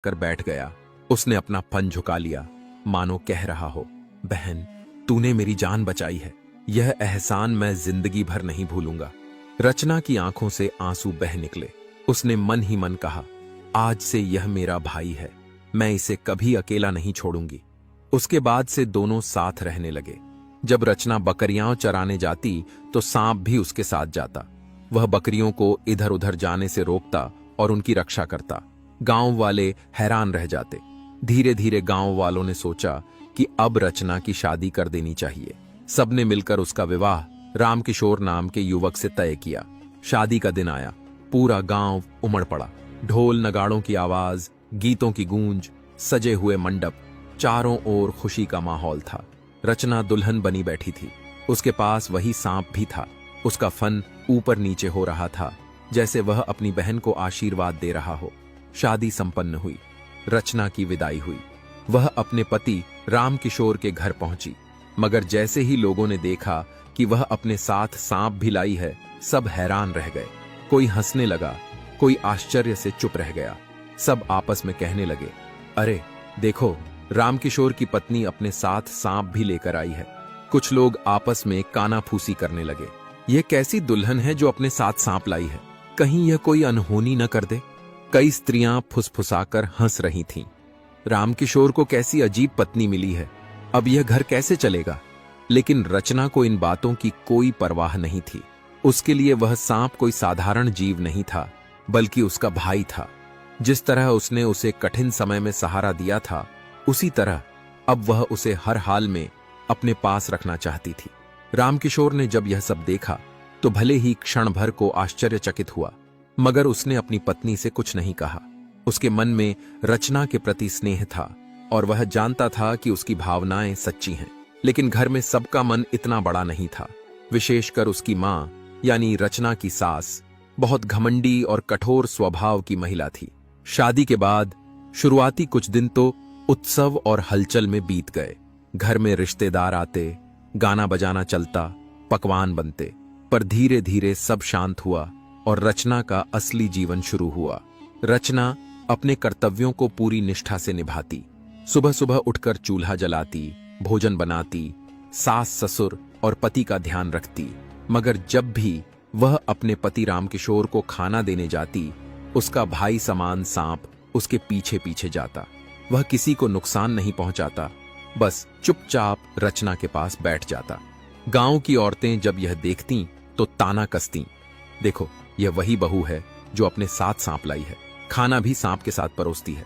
कर बैठ गया। उसने अपना फन झुका लिया, मानो कह रहा हो, बहन, तूने मेरी जान बचाई है। यह एहसान मैं जिंदगी भर नहीं भूलूंगा। रचना की आंखों से आंसू बह निकले। उसने मन ही मन कहा, आज से यह मेरा भाई है, मैं इसे कभी अकेला नहीं छोड़ूंगी। उसके बाद से दोनों साथ रहने लगे। जब रचना बकरियां चराने जाती तो सांप भी उसके साथ जाता। वह बकरियों को इधर उधर जाने से रोकता और उनकी रक्षा करता। गांव वाले हैरान रह जाते। धीरे धीरे गांव वालों ने सोचा कि अब रचना की शादी कर देनी चाहिए। सबने मिलकर उसका विवाह रामकिशोर नाम के युवक से तय किया। शादी का दिन आया। पूरा गांव उमड़ पड़ा। ढोल नगाड़ों की आवाज, गीतों की गूंज, सजे हुए मंडप, चारों ओर खुशी का माहौल था। रचना दुल्हन बनी बैठी थी। उसके पास वही सांप भी था। उसका फन ऊपर नीचे हो रहा था, जैसे वह अपनी बहन को आशीर्वाद दे रहा हो। शादी संपन्न हुई। रचना की विदाई हुई। वह अपने पति रामकिशोर के घर पहुंची, मगर जैसे ही लोगों ने देखा कि वह अपने साथ सांप भी लाई है, सब हैरान रह गए। कोई हंसने लगा, कोई आश्चर्य से चुप रह गया। सब आपस में कहने लगे, अरे देखो, रामकिशोर की पत्नी अपने साथ सांप भी लेकर आई है। कुछ लोग आपस में कानाफूसी करने लगे। यह कैसी दुल्हन है जो अपने साथ सांप लाई है? कहीं यह कोई अनहोनी न कर दे? कई स्त्रियां फुसफुसाकर हंस रही थीं। रामकिशोर को कैसी अजीब पत्नी मिली है, अब यह घर कैसे चलेगा? लेकिन रचना को इन बातों की कोई परवाह नहीं थी। उसके लिए वह सांप कोई साधारण जीव नहीं था, बल्कि उसका भाई था। जिस तरह उसने उसे कठिन समय में सहारा दिया था, उसी तरह अब वह उसे हर हाल में अपने पास रखना चाहती थी। रामकिशोर ने जब यह सब देखा तो भले ही क्षण भर को आश्चर्यचकित हुआ, मगर उसने अपनी पत्नी से कुछ नहीं कहा। उसके मन में रचना के प्रति स्नेह था और वह जानता था कि उसकी भावनाएं सच्ची हैं। लेकिन घर में सबका मन इतना बड़ा नहीं था। विशेषकर उसकी मां यानी रचना की सास बहुत घमंडी और कठोर स्वभाव की महिला थी। शादी के बाद शुरुआती कुछ दिन तो उत्सव और हलचल में बीत गए। घर में रिश्तेदार आते, गाना बजाना चलता, पकवान बनते। पर धीरे धीरे सब शांत हुआ और रचना का असली जीवन शुरू हुआ। रचना अपने कर्तव्यों को पूरी निष्ठा से निभाती। सुबह सुबह उठकर चूल्हा जलाती, भोजन बनाती, सास ससुर और पति का ध्यान रखती। मगर जब भी वह अपने पति रामकिशोर को खाना देने जाती, उसका भाई समान सांप उसके पीछे पीछे जाता। वह किसी को नुकसान नहीं पहुंचाता, बस चुपचाप रचना के पास बैठ जाता। गांव की औरतें जब यह देखतीं तो ताना कसतीं, देखो, यह वही बहू है जो अपने साथ सांप लाई है, खाना भी सांप के साथ परोसती है।